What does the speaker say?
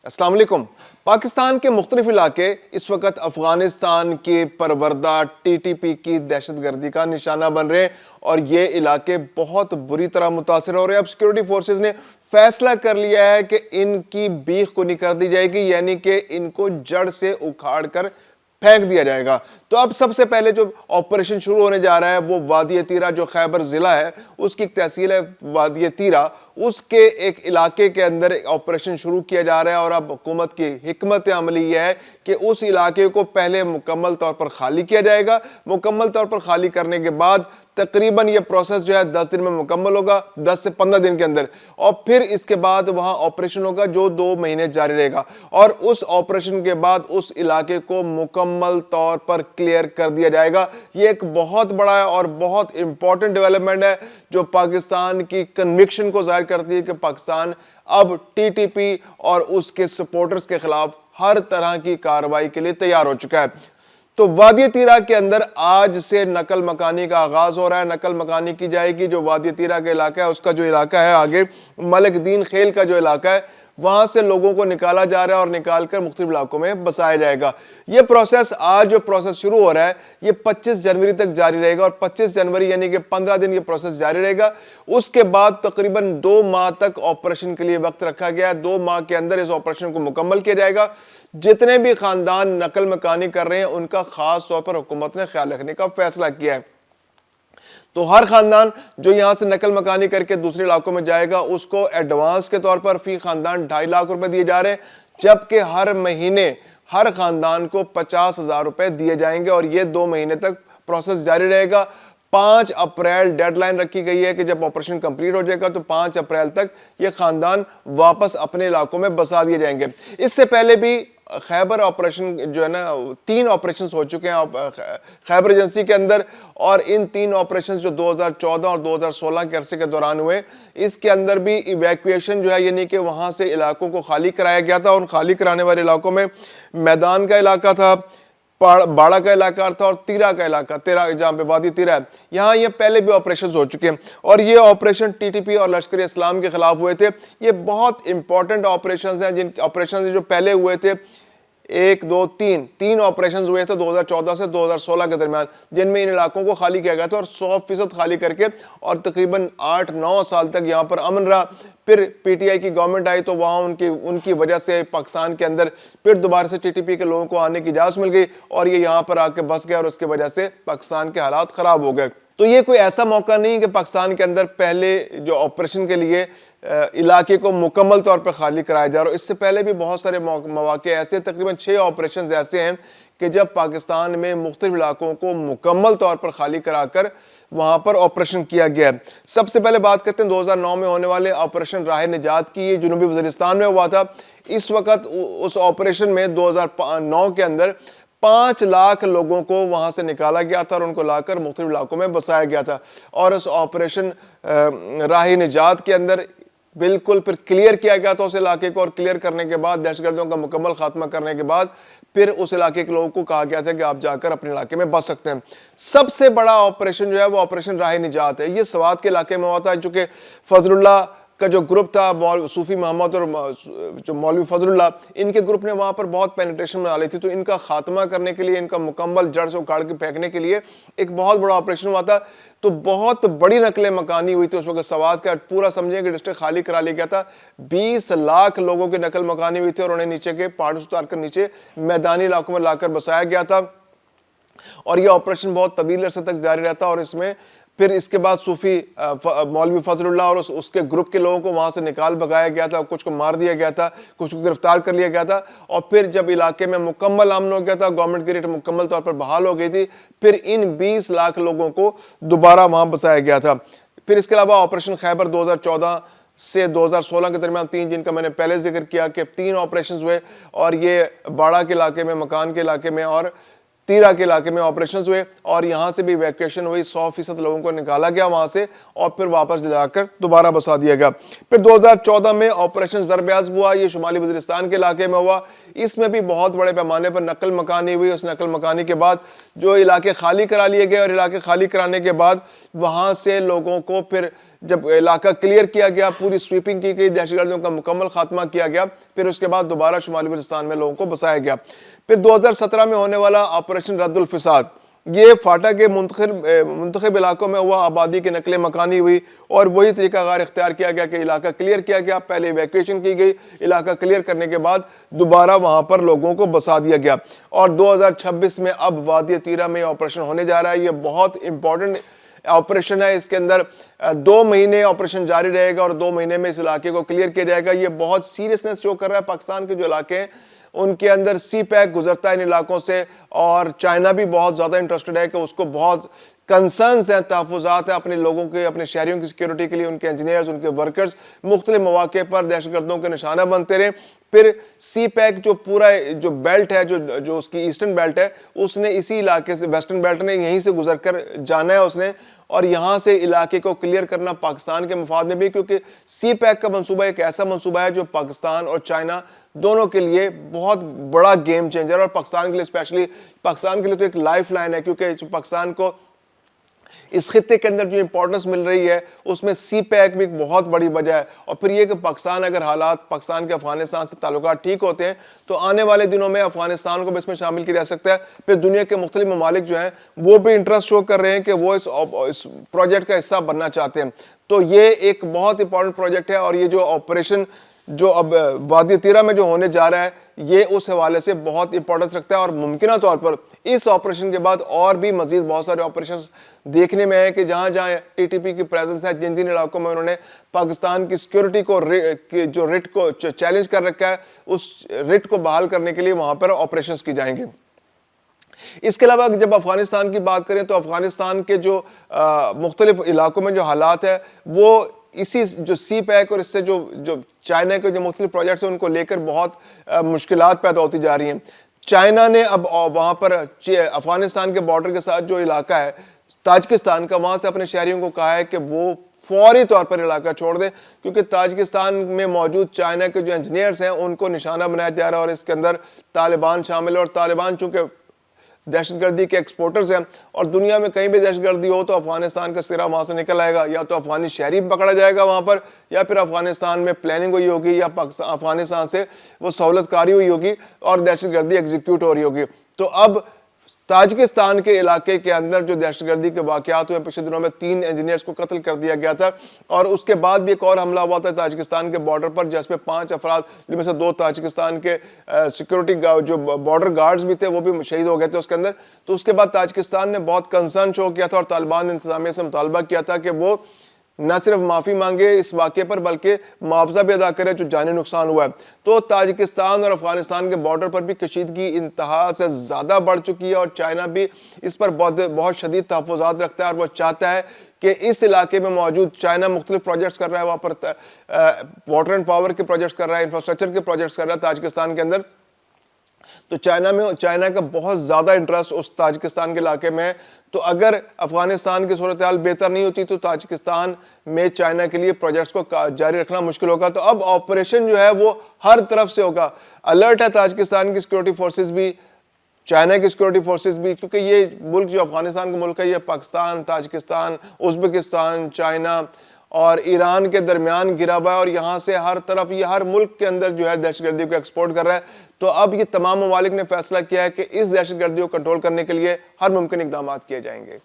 السلام علیکم۔ پاکستان کے مختلف علاقے اس وقت افغانستان کی پروردہ ٹی ٹی پی کی دہشت گردی کا نشانہ بن رہے ہیں اور یہ علاقے بہت بری طرح متاثر ہو رہے ہیں۔ اب سیکورٹی فورسز نے فیصلہ کر لیا ہے کہ ان کی بیخ کو نہیں کر دی جائے گی، یعنی کہ ان کو جڑ سے اکھاڑ کر پھینک دیا جائے گا۔ تو اب سب سے پہلے جو آپریشن شروع ہونے جا رہا ہے وہ وادی تیرہ جو خیبر ضلع ہے، اس کی ایک تحصیل ہے وادی تیرہ، اس کے ایک علاقے کے اندر آپریشن شروع کیا جا رہا ہے۔ اور اب حکومت کی حکمت عملی یہ ہے کہ اس علاقے کو پہلے مکمل طور پر خالی کیا جائے گا۔ مکمل طور پر خالی کرنے کے بعد تقریباً یہ پروسیس جو ہے 10 دن میں مکمل ہوگا، 10 سے 15 دن کے اندر، اور پھر اس کے بعد وہاں آپریشن ہوگا جو 2 مہینے جاری رہے گا، اور اس آپریشن کے بعد اس علاقے کو مکمل طور پر کلیئر کر دیا جائے گا۔ یہ ایک بہت بڑا ہے اور بہت امپورٹنٹ ڈیولپمنٹ ہے جو پاکستان کی کنوکشن کو ظاہر کرتی ہے کہ پاکستان اب ٹی ٹی پی اور اس کے سپورٹرز کے خلاف ہر طرح کی کارروائی کے لیے تیار ہو چکا ہے۔ تو وادی تیرہ کے اندر آج سے نقل مکانی کا آغاز ہو رہا ہے۔ نقل مکانی کی جائے گی جو وادی تیرہ کا علاقہ ہے، اس کا جو علاقہ ہے آگے ملک دین خیل کا جو علاقہ ہے، وہاں سے لوگوں کو نکالا جا رہا ہے اور نکال کر مختلف علاقوں میں بسایا جائے گا۔ یہ پروسیس آج جو پروسیس شروع ہو رہا ہے یہ 25 جنوری تک جاری رہے گا، اور 25 جنوری یعنی کہ 15 دن یہ پروسیس جاری رہے گا۔ اس کے بعد تقریباً 2 ماہ تک آپریشن کے لیے وقت رکھا گیا ہے۔ 2 ماہ کے اندر اس آپریشن کو مکمل کیا جائے گا۔ جتنے بھی خاندان نقل مکانی کر رہے ہیں ان کا خاص طور پر حکومت نے خیال رکھنے کا فیصلہ کیا ہے۔ تو ہر خاندان جو یہاں سے نقل مکانی کر کے دوسرے علاقوں میں جائے گا اس کو ایڈوانس کے طور پر فی خاندان 2.5 لاکھ روپے دیے جا رہے ہیں، جبکہ ہر مہینے ہر خاندان کو 50,000 روپے دیے جائیں گے، اور یہ 2 مہینے تک پروسیس جاری رہے گا۔ 5 اپریل ڈیڈ لائن رکھی گئی ہے کہ جب آپریشن کمپلیٹ ہو جائے گا تو 5 اپریل تک یہ خاندان واپس اپنے علاقوں میں بسا دیے جائیں گے۔ اس سے پہلے بھی خیبر آپریشن جو ہے نا 3 آپریشنز ہو چکے ہیں خیبر ایجنسی کے اندر، اور ان 3 آپریشنز جو 2014 اور 2016 کے عرصے کے دوران ہوئے، اس کے اندر بھی ایویکویشن جو ہے یعنی کہ وہاں سے علاقوں کو خالی کرایا گیا تھا، اور خالی کرانے والے علاقوں میں میدان کا علاقہ تھا، باڑہ کا علاقہ تھا، اور تیرہ کا علاقہ، جہاں پہ وادی تیرہ ہے، یہاں یہ پہلے بھی آپریشنز ہو چکے ہیں، اور یہ آپریشن ٹی ٹی پی اور لشکر اسلام کے خلاف ہوئے تھے۔ یہ بہت امپورٹنٹ آپریشنز ہیں، جن آپریشنز جو پہلے ہوئے تھے 1 2 3 آپریشنز ہوئے تھے 2014 سے 2016 کے درمیان، جن میں ان علاقوں کو خالی کیا گیا تھا، اور 100% خالی کر کے، اور تقریباً 8-9 سال تک یہاں پر امن رہا۔ پھر پی ٹی آئی کی گورنمنٹ آئی تو وہاں ان کی وجہ سے پاکستان کے اندر پھر دوبارہ سے ٹی ٹی پی کے لوگوں کو آنے کی اجازت مل گئی، اور یہ یہاں پر آ کے بس گئے، اور اس کی وجہ سے پاکستان کے حالات خراب ہو گئے۔ تو یہ کوئی ایسا موقع نہیں کہ پاکستان کے اندر پہلے جو آپریشن کے لیے علاقے کو مکمل طور پر خالی کرایا جا رہا ہے۔ اس سے پہلے بھی بہت سارے مواقع ایسے، تقریباً 6 آپریشنز ایسے ہیں کہ جب پاکستان میں مختلف علاقوں کو مکمل طور پر خالی کرا کر وہاں پر آپریشن کیا گیا ہے۔ سب سے پہلے بات کرتے ہیں 2009 میں ہونے والے آپریشن راہ نجات کی، یہ جنوبی وزیرستان میں ہوا تھا۔ اس وقت اس آپریشن میں 2009 کے اندر 5 لاکھ لوگوں کو وہاں سے نکالا گیا تھا، اور ان کو لا کر مختلف علاقوں میں بسایا گیا تھا، اور اس آپریشن راہ نجات کے اندر بالکل پھر کلیئر کیا گیا تھا اس علاقے کو، اور کلیئر کرنے کے بعد دہشت گردوں کا مکمل خاتمہ کرنے کے بعد پھر اس علاقے کے لوگوں کو کہا گیا تھا کہ آپ جا کر اپنے علاقے میں بس سکتے ہیں۔ سب سے بڑا آپریشن جو ہے وہ آپریشن راہ نجات ہے۔ یہ سوات کے علاقے میں ہوتا ہے، چونکہ فضل اللہ کا جو گروپ تھا، صوفی محمد اور جو مولوی فضل اللہ، ان کے گروپ نے وہاں پر بہت پینیٹریشن بنا لی تھی، تو ان کا خاتمہ کرنے کے لیے، ان کا مکمل جڑ سے اکھاڑ کے پھینکنے کے لیے ایک بہت بڑا آپریشن ہوا تھا۔ تو بہت بڑی نقل مکانی ہوئی تھی اس وقت سوات کا، پورا سمجھیں کہ ڈسٹرکٹ خالی کرا لیا گیا تھا۔ 20 لاکھ لوگوں کی نقل مکانی ہوئی تھی، اور انہیں نیچے کے پہاڑوں سے اتار کر نیچے میدانی علاقوں میں لا کر بسایا گیا تھا، اور یہ آپریشن بہت طویل عرصے تک جاری رہتا، اور اس میں پھر اس کے بعد صوفی مولوی فضل اللہ اور اس کے گروپ کے لوگوں کو وہاں سے نکال بھگایا گیا تھا، کچھ کو مار دیا گیا تھا، کچھ کو گرفتار کر لیا گیا تھا، اور پھر جب علاقے میں مکمل امن ہو گیا تھا، گورنمنٹ کی ریٹ مکمل طور پر بحال ہو گئی تھی، پھر ان 20 لاکھ لوگوں کو دوبارہ وہاں بسایا گیا تھا۔ پھر اس کے علاوہ آپریشن خیبر 2014 سے 2016 کے درمیان 3، جن کا میں نے پہلے ذکر کیا کہ 3 آپریشنز ہوئے، اور یہ باڑہ کے علاقے میں، مکان کے علاقے میں اور تیرہ کے علاقے میں آپریشنز ہوئے، اور یہاں سے بھی ایویکویشن ہوئی، 100% لوگوں کو نکالا گیا وہاں سے، اور پھر واپس لے جا کر دوبارہ بسا دیا گیا۔ پھر 2014 میں آپریشن ضرب عزم ہوا، یہ شمالی وزیرستان کے علاقے میں ہوا۔ اس میں بھی بہت بڑے پیمانے پر نقل مکانی ہوئی۔ اس نقل مکانی کے بعد جو علاقے خالی کرا لیے گئے، اور علاقے خالی کرانے کے بعد وہاں سے لوگوں کو پھر جب علاقہ کلیئر کیا گیا، پوری سویپنگ کی گئی، دہشت گردیوں کا مکمل خاتمہ کیا گیا، پھر اس کے بعد دوبارہ شمالی بلوچستان میں لوگوں کو بسایا گیا۔ پھر 2017 میں ہونے والا آپریشن رد الفساد، یہ فاٹا کے منتخب علاقوں میں ہوا، آبادی کی نقل مکانی ہوئی اور وہی طریقہ کار اختیار کیا گیا کہ علاقہ کلیئر کیا گیا، پہلے ایویکویشن کی گئی، علاقہ کلیئر کرنے کے بعد دوبارہ وہاں پر لوگوں کو بسا دیا گیا، اور 2026 میں اب وادی تیرہ میں آپریشن ہونے جا رہا ہے۔ یہ بہت امپورٹنٹ آپریشن ہے، اس کے اندر 2 مہینے آپریشن جاری رہے گا اور 2 مہینے میں اس علاقے کو کلیئر کیا جائے گا۔ یہ بہت سیریسنس جو کر رہا ہے پاکستان کے جو علاقے ہیں ان کے اندر سی پیک گزرتا ہے ان علاقوں سے، اور چائنا بھی بہت زیادہ انٹرسٹڈ ہے کہ اس کو بہت کنسرنز ہیں، تحفظات ہیں اپنے لوگوں کے، اپنے شہریوں کی سیکیورٹی کے لیے، ان کے انجینئرز، ان کے ورکرز مختلف مواقع پر دہشت گردوں کے نشانہ بنتے رہے۔ پھر سی پیک جو پورا جو بیلٹ ہے، جو اس کی ایسٹرن بیلٹ ہے، اس نے اسی علاقے سے، ویسٹرن بیلٹ نے یہیں سے گزر کر جانا ہے اس نے، اور یہاں سے علاقے کو کلیئر کرنا پاکستان کے مفاد میں بھی، کیونکہ سی پیک کا منصوبہ ایک ایسا منصوبہ ہے جو پاکستان اور چائنا دونوں کے لیے بہت بڑا گیم چینجر، اور پاکستان کے لیے اسپیشلی، پاکستان کے لیے تو ایک لائف لائن ہے، کیونکہ پاکستان کو اس خطے کے اندر جو امپورٹنس مل رہی ہے اس میں سی پیک بھی ایک بہت بڑی وجہ ہے۔ اور پھر یہ کہ پاکستان، اگر حالات پاکستان کے افغانستان سے تعلقات ٹھیک ہوتے ہیں تو آنے والے دنوں میں افغانستان کو بھی اس میں شامل کیا جا سکتا ہے۔ پھر دنیا کے مختلف ممالک جو ہیں وہ بھی انٹرسٹ شو کر رہے ہیں کہ وہ اس پروجیکٹ کا حصہ بننا چاہتے ہیں۔ تو یہ ایک بہت امپورٹنٹ پروجیکٹ ہے، اور یہ جو آپریشن جو اب وادی تیرہ میں جو ہونے جا رہا ہے یہ اس حوالے سے بہت امپورٹنس رکھتا ہے، اور ممکنہ طور پر اس آپریشن کے بعد اور بھی مزید بہت سارے آپریشنز دیکھنے میں ہے کہ جہاں جہاں ٹی ٹی پی کی پریزنس ہے، جن جن علاقوں میں انہوں نے پاکستان کی سیکیورٹی کو، جو رٹ کو چیلنج کر رکھا ہے، اس رٹ کو بحال کرنے کے لیے وہاں پر آپریشنز کی جائیں گے۔ اس کے علاوہ جب افغانستان کی بات کریں تو افغانستان کے جو مختلف علاقوں میں جو حالات ہے وہ اسی جو سی پیک اور اس سے جو چائنا کے جو مختلف پروجیکٹس ہیں ان کو لے کر بہت مشکلات پیدا ہوتی جا رہی ہیں۔ چائنا نے اب وہاں پر افغانستان کے بارڈر کے ساتھ جو علاقہ ہے تاجکستان کا، وہاں سے اپنے شہریوں کو کہا ہے کہ وہ فوری طور پر علاقہ چھوڑ دیں، کیونکہ تاجکستان میں موجود چائنا کے جو انجینئرز ہیں ان کو نشانہ بنایا جا رہا ہے، اور اس کے اندر طالبان شامل ہے، اور طالبان چونکہ دہشت گردی کے ایکسپورٹرز ہیں، اور دنیا میں کہیں بھی دہشت گردی ہو تو افغانستان کا سرا وہاں سے نکل آئے گا، یا تو افغانی شہری پکڑا جائے گا وہاں پر، یا پھر افغانستان میں پلاننگ ہوئی ہوگی، یا افغانستان سے وہ سہولت کاری ہوئی ہوگی اور دہشت گردی ایگزیکیوٹ ہو رہی ہوگی۔ تو اب تاجکستان کے علاقے کے اندر جو دہشت گردی کے واقعات ہوئے پچھلے دنوں میں 3 انجینئرز کو قتل کر دیا گیا تھا، اور اس کے بعد بھی ایک اور حملہ ہوا تھا تاجکستان کے بارڈر پر، جس میں 5 افراد، جن میں سے 2 تاجکستان کے سیکیورٹی جو بارڈر گارڈز بھی تھے وہ بھی شہید ہو گئے تھے اس کے اندر۔ تو اس کے بعد تاجکستان نے بہت کنسرن شو کیا تھا اور طالبان انتظامیہ سے مطالبہ کیا تھا کہ وہ نہ صرف معافی مانگے اس واقعے پر بلکہ معاوضہ بھی ادا کرے جو جانی نقصان ہوا ہے۔ تو تاجکستان اور افغانستان کے بارڈر پر بھی کشیدگی انتہا سے زیادہ بڑھ چکی ہے، اور چائنا بھی اس پر بہت شدید تحفظات رکھتا ہے، اور وہ چاہتا ہے کہ اس علاقے میں موجود، چائنا مختلف پروجیکٹس کر رہا ہے وہاں پر، واٹر اینڈ پاور کے پروجیکٹس کر رہا ہے، انفراسٹرکچر کے پروجیکٹس کر رہا ہے تاجکستان کے اندر۔ تو چائنا کا بہت زیادہ انٹرسٹ اس تاجکستان کے علاقے میں ہے۔ تو اگر افغانستان کی صورتحال بہتر نہیں ہوتی تو تاجکستان میں چائنا کے لیے پروجیکٹس کو جاری رکھنا مشکل ہوگا۔ تو اب آپریشن جو ہے وہ ہر طرف سے ہوگا، الرٹ ہے تاجکستان کی سیکیورٹی فورسز بھی، چائنا کی سیکیورٹی فورسز بھی، کیونکہ یہ ملک جو افغانستان کا ملک ہے یہ پاکستان، تاجکستان، ازبکستان، چائنا اور ایران کے درمیان گرا ہوا ہے، اور یہاں سے ہر طرف، یہ ہر ملک کے اندر جو ہے دہشت گردی کو ایکسپورٹ کر رہا ہے۔ تو اب یہ تمام ممالک نے فیصلہ کیا ہے کہ اس دہشت گردی کو کنٹرول کرنے کے لیے ہر ممکن اقدامات کیے جائیں گے۔